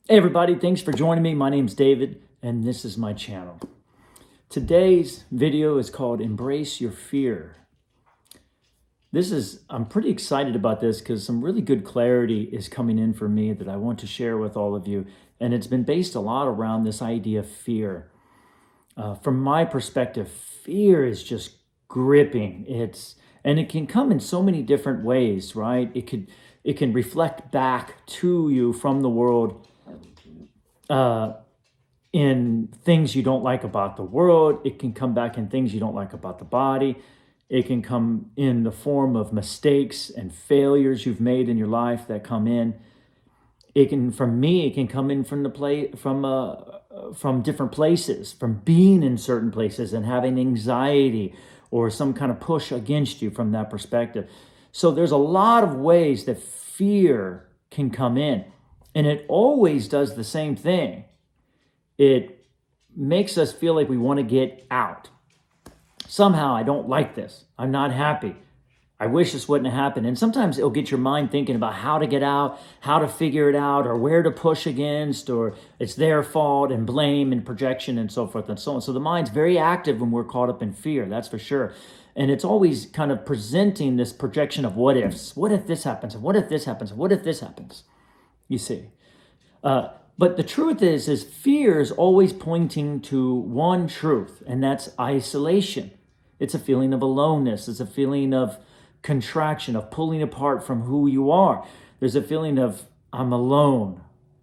Hey everybody, thanks for joining me. My name's David and this is my channel. Today's video is called Embrace Your Fear. I'm pretty excited about this because some really good clarity is coming in for me that I want to share with all of you. And it's been based a lot around this idea of fear. From my perspective, fear is just gripping. And it can come in so many different ways, right? It can reflect back to you from the world in things you don't like about the world. It can come back in things you don't like about the body. It can come in the form of mistakes and failures you've made in your life that come in. It can come in from different places, from being in certain places and having anxiety or some kind of push against you from that perspective. So there's a lot of ways that fear can come in. And it always does the same thing. It makes us feel like we want to get out. Somehow, I don't like this. I'm not happy. I wish this wouldn't have happened. And sometimes it'll get your mind thinking about how to get out, how to figure it out, or where to push against, or it's their fault, and blame and projection and so forth and so on. So the mind's very active when we're caught up in fear, that's for sure. And it's always kind of presenting this projection of what ifs. What if this happens? And what if this happens? And what if this happens? You see. But the truth is fear is always pointing to one truth, and that's isolation. It's a feeling of aloneness. It's a feeling of contraction, of pulling apart from who you are. There's a feeling of, I'm alone.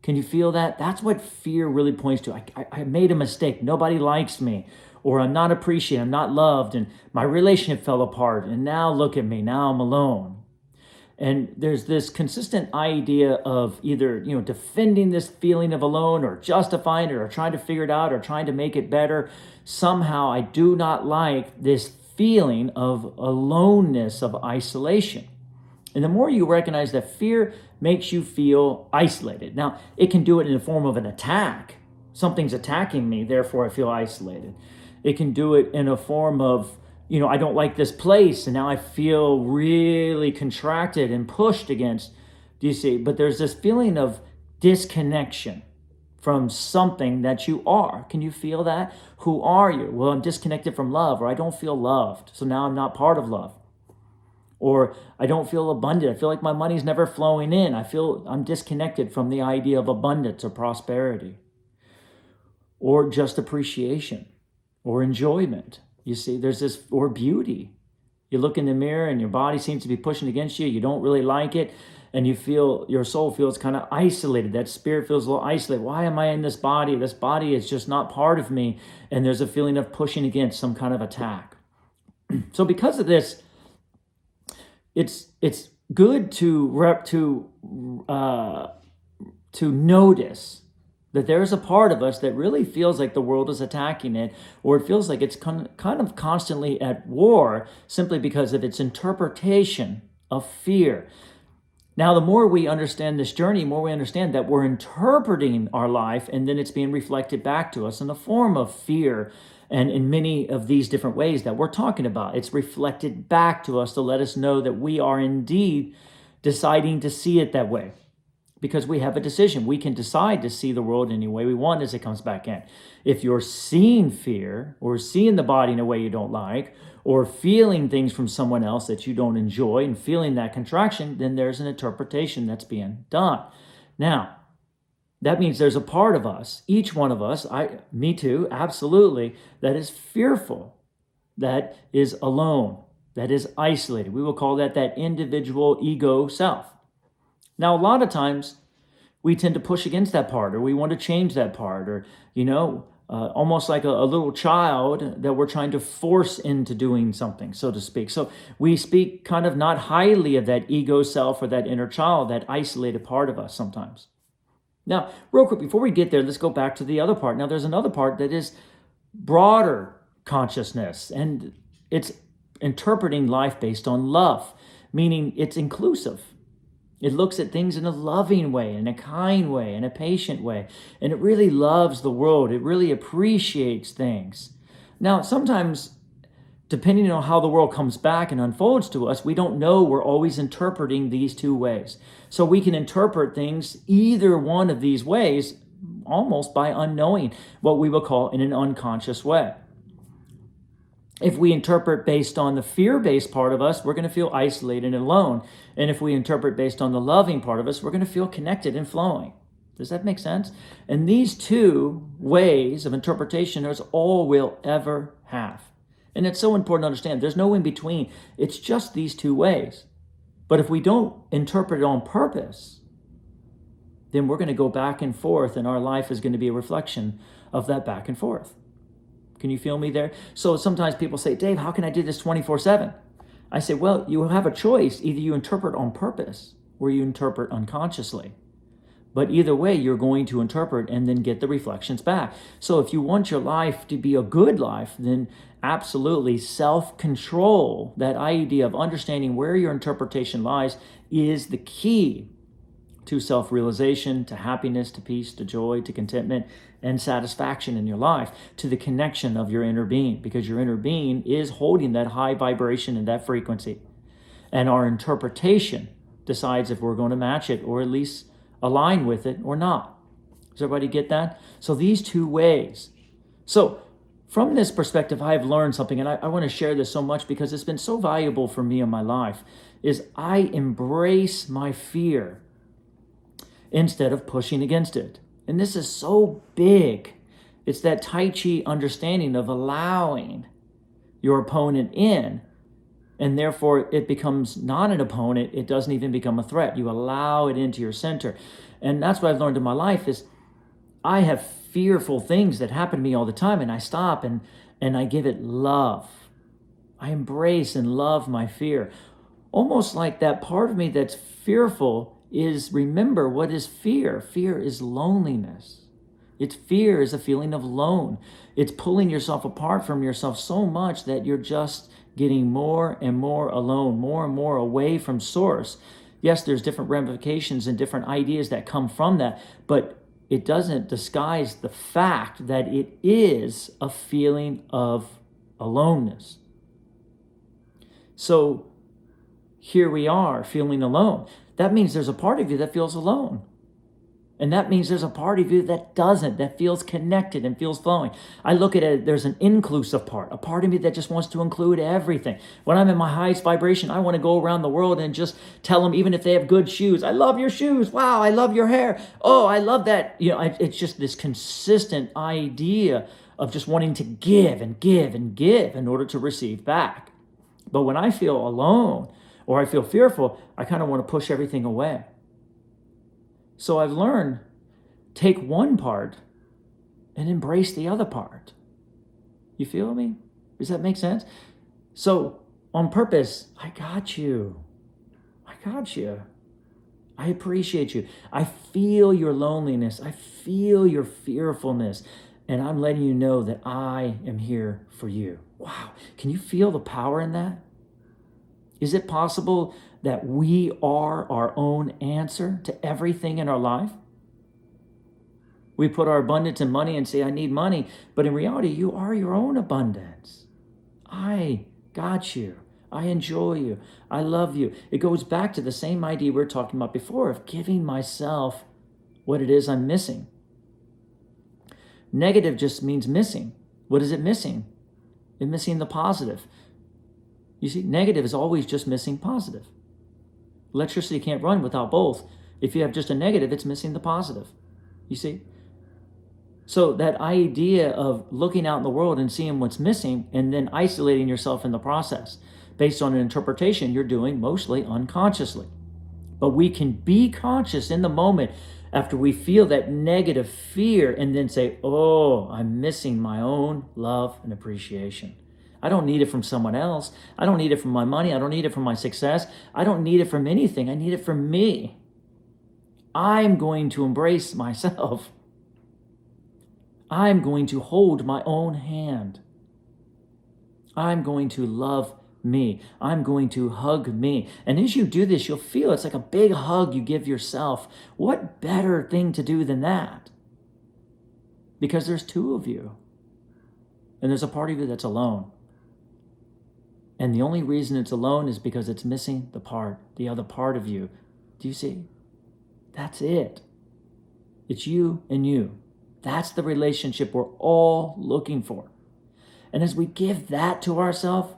Can you feel that? That's what fear really points to. I made a mistake. Nobody likes me. Or I'm not appreciated. I'm not loved. And my relationship fell apart. And now look at me. Now I'm alone. And there's this consistent idea of either, defending this feeling of alone or justifying it or trying to figure it out or trying to make it better. Somehow I do not like this feeling of aloneness, of isolation. And the more you recognize that fear makes you feel isolated. Now, it can do it in the form of an attack. Something's attacking me, therefore I feel isolated. It can do it in a form of, I don't like this place, and now I feel really contracted and pushed against. Do you see? But there's this feeling of disconnection from something that you are. Can you feel that? Who are you? Well, I'm disconnected from love, or I don't feel loved, so now I'm not part of love. Or I don't feel abundant. I feel like my money's never flowing in. I feel I'm disconnected from the idea of abundance or prosperity. Or just appreciation or enjoyment. You see, there's this, or beauty. You look in the mirror and your body seems to be pushing against you. You don't really like it. And you feel, your soul feels kind of isolated. That spirit feels a little isolated. Why am I in this body? This body is just not part of me. And there's a feeling of pushing against some kind of attack. So because of this, it's good to notice that there's a part of us that really feels like the world is attacking it, or it feels like it's kind of constantly at war simply because of its interpretation of fear. Now, the more we understand this journey, the more we understand that we're interpreting our life, and then it's being reflected back to us in the form of fear, and in many of these different ways that we're talking about. It's reflected back to us to let us know that we are indeed deciding to see it that way. Because we have a decision. We can decide to see the world any way we want as it comes back in. If you're seeing fear or seeing the body in a way you don't like, or feeling things from someone else that you don't enjoy and feeling that contraction, then there's an interpretation that's being done. Now, that means there's a part of us, each one of us, me too, absolutely, that is fearful, that is alone, that is isolated. We will call that individual ego self. Now, a lot of times we tend to push against that part, or we want to change that part, or, almost like a little child that we're trying to force into doing something, so to speak. So we speak kind of not highly of that ego self or that inner child, that isolated part of us sometimes. Now, real quick, before we get there, let's go back to the other part. Now, there's another part that is broader consciousness, and it's interpreting life based on love, meaning it's inclusive. It looks at things in a loving way, in a kind way, in a patient way. And it really loves the world. It really appreciates things. Now, sometimes depending on how the world comes back and unfolds to us, we don't know we're always interpreting these two ways. So we can interpret things either one of these ways almost by unknowing, what we will call in an unconscious way. If we interpret based on the fear-based part of us, we're going to feel isolated and alone. And if we interpret based on the loving part of us, we're going to feel connected and flowing. Does that make sense? And these two ways of interpretation is all we'll ever have. And it's so important to understand there's no in between. It's just these two ways. But if we don't interpret it on purpose, then we're going to go back and forth, and our life is going to be a reflection of that back and forth. Can you feel me there? So sometimes people say, Dave, how can I do this 24/7? I say, well, you have a choice. Either you interpret on purpose or you interpret unconsciously. But either way, you're going to interpret and then get the reflections back. So if you want your life to be a good life, then absolutely self-control, that idea of understanding where your interpretation lies, is the key to self-realization, to happiness, to peace, to joy, to contentment, and satisfaction in your life, to the connection of your inner being, because your inner being is holding that high vibration and that frequency. And our interpretation decides if we're going to match it or at least align with it or not. Does everybody get that? So these two ways. So from this perspective, I've learned something, and I want to share this so much because it's been so valuable for me in my life, is I embrace my fear instead of pushing against it. And this is so big. It's that Tai Chi understanding of allowing your opponent in, and therefore it becomes not an opponent. It doesn't even become a threat. You allow it into your center. And that's what I've learned in my life is I have fearful things that happen to me all the time, and I stop and I give it love. I embrace and love my fear. Almost like that part of me that's fearful is, remember, what is fear? Fear is loneliness. Fear is a feeling of alone. It's pulling yourself apart from yourself so much that you're just getting more and more alone, more and more away from source. Yes, there's different ramifications and different ideas that come from that, but it doesn't disguise the fact that it is a feeling of aloneness. So here we are feeling alone. That means there's a part of you that feels alone. And that means there's a part of you that doesn't, that feels connected and feels flowing. I look at it, there's an inclusive part, a part of me that just wants to include everything. When I'm in my highest vibration, I want to go around the world and just tell them, even if they have good shoes, I love your shoes. Wow, I love your hair. Oh, I love that. It's just this consistent idea of just wanting to give and give and give in order to receive back. But when I feel alone, or I feel fearful, I kind of want to push everything away. So I've learned, take one part and embrace the other part. You feel me? Does that make sense? So on purpose, I got you. I got you. I appreciate you. I feel your loneliness. I feel your fearfulness. And I'm letting you know that I am here for you. Wow. Can you feel the power in that? Is it possible that we are our own answer to everything in our life? We put our abundance in money and say, I need money. But in reality, you are your own abundance. I got you. I enjoy you. I love you. It goes back to the same idea we were talking about before of giving myself what it is I'm missing. Negative just means missing. What is it missing? It's missing the positive. You see, negative is always just missing positive. Electricity can't run without both. If you have just a negative, it's missing the positive. You see? So that idea of looking out in the world and seeing what's missing and then isolating yourself in the process based on an interpretation you're doing mostly unconsciously. But we can be conscious in the moment after we feel that negative fear and then say, oh, I'm missing my own love and appreciation. I don't need it from someone else. I don't need it from my money. I don't need it from my success. I don't need it from anything. I need it from me. I'm going to embrace myself. I'm going to hold my own hand. I'm going to love me. I'm going to hug me. And as you do this, you'll feel it's like a big hug you give yourself. What better thing to do than that? Because there's two of you. And there's a part of you that's alone. And the only reason it's alone is because it's missing the other part of you. Do you see? That's it. It's you and you. That's the relationship we're all looking for. And as we give that to ourselves,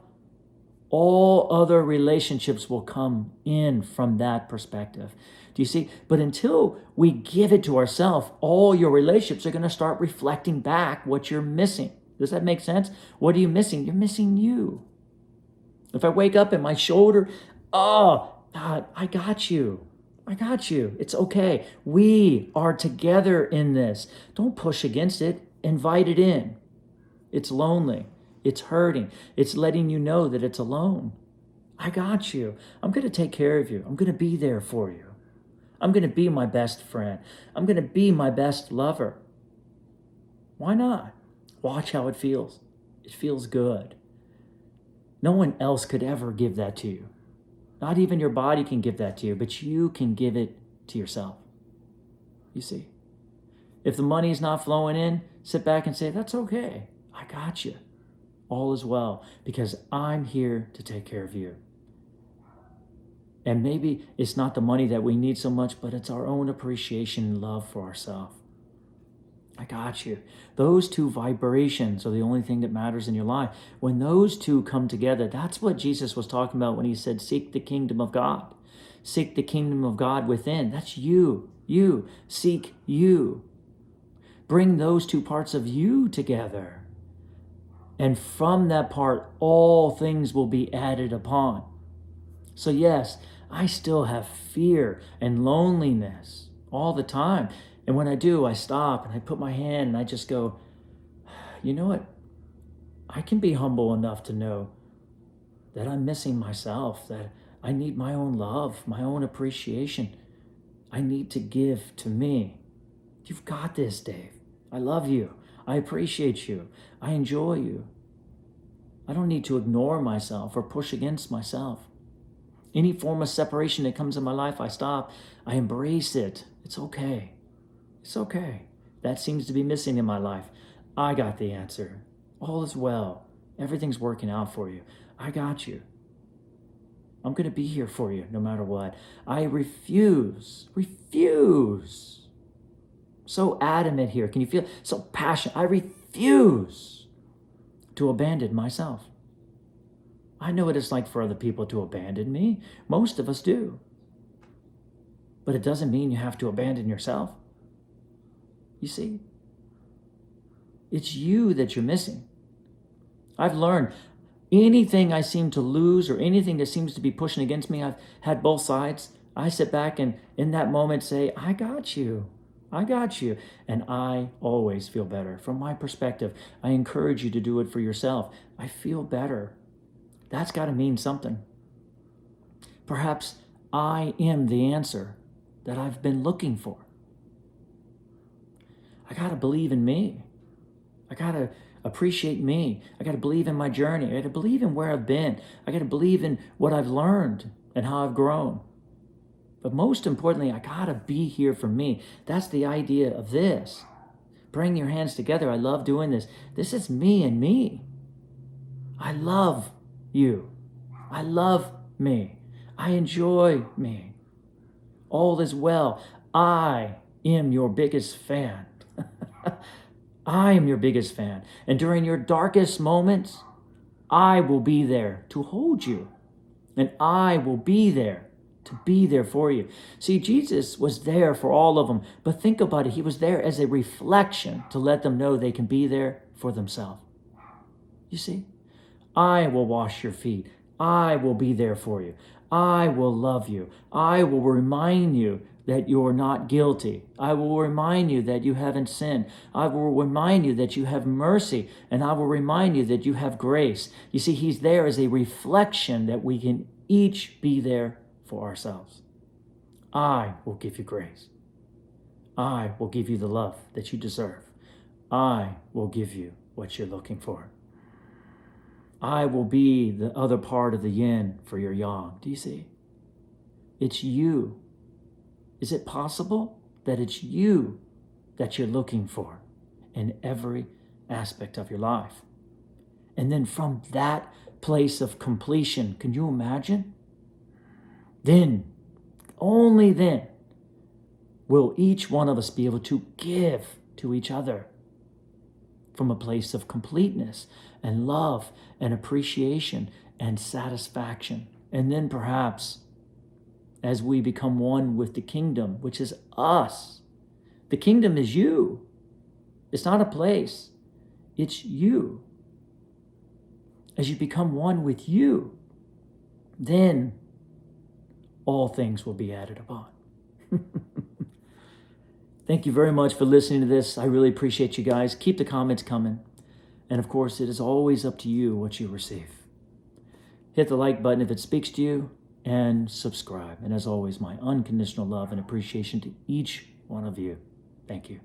all other relationships will come in from that perspective. Do you see? But until we give it to ourselves, all your relationships are going to start reflecting back what you're missing. Does that make sense? What are you missing? You're missing you. If I wake up and my shoulder, oh, God, I got you. I got you. It's okay. We are together in this. Don't push against it. Invite it in. It's lonely. It's hurting. It's letting you know that it's alone. I got you. I'm going to take care of you. I'm going to be there for you. I'm going to be my best friend. I'm going to be my best lover. Why not? Watch how it feels. It feels good. No one else could ever give that to you. Not even your body can give that to you, but you can give it to yourself. You see? If the money's not flowing in, sit back and say, that's okay. I got you. All is well, because I'm here to take care of you. And maybe it's not the money that we need so much, but it's our own appreciation and love for ourselves. I got you. Those two vibrations are the only thing that matters in your life. When those two come together, that's what Jesus was talking about when he said, seek the kingdom of God. Seek the kingdom of God within. That's you. You. Seek you. Bring those two parts of you together. And from that part, all things will be added upon. So yes, I still have fear and loneliness all the time. And when I do, I stop and I put my hand and I just go, you know what? I can be humble enough to know that I'm missing myself, that I need my own love, my own appreciation. I need to give to me. You've got this, Dave. I love you. I appreciate you. I enjoy you. I don't need to ignore myself or push against myself. Any form of separation that comes in my life, I stop. I embrace it. It's okay. It's okay. That seems to be missing in my life. I got the answer. All is well. Everything's working out for you. I got you. I'm going to be here for you no matter what. I refuse. So adamant here. Can you feel so passionate? I refuse to abandon myself. I know what it's like for other people to abandon me. Most of us do. But it doesn't mean you have to abandon yourself. You see? It's you that you're missing. I've learned anything I seem to lose or anything that seems to be pushing against me, I've had both sides. I sit back and in that moment say, I got you. I got you. And I always feel better. From my perspective, I encourage you to do it for yourself. I feel better. That's got to mean something. Perhaps I am the answer that I've been looking for. I got to believe in me. I got to appreciate me. I got to believe in my journey. I got to believe in where I've been. I got to believe in what I've learned and how I've grown. But most importantly, I got to be here for me. That's the idea of this. Bring your hands together. I love doing this. This is me and me. I love you. I love me. I enjoy me. All is well. I am your biggest fan. I am your biggest fan. And during your darkest moments, I will be there to hold you. And I will be there to be there for you. See, Jesus was there for all of them. But think about it. He was there as a reflection to let them know they can be there for themselves. You see? I will wash your feet. I will be there for you. I will love you. I will remind you that you're not guilty. I will remind you that you haven't sinned. I will remind you that you have mercy. And I will remind you that you have grace. You see, he's there as a reflection that we can each be there for ourselves. I will give you grace. I will give you the love that you deserve. I will give you what you're looking for. I will be the other part of the yin for your yang. Do you see? It's you. Is it possible that it's you that you're looking for in every aspect of your life? And then from that place of completion. Can you imagine? Then, only then, will each one of us be able to give to each other from a place of completeness and love and appreciation and satisfaction. And then perhaps, as we become one with the kingdom, which is us, the kingdom is you. It's not a place, it's you. As you become one with you, then all things will be added upon. Thank you very much for listening to this. I really appreciate you guys. Keep the comments coming. And of course, it is always up to you what you receive. Hit the like button if it speaks to you, and subscribe. And as always, my unconditional love and appreciation to each one of you. Thank you.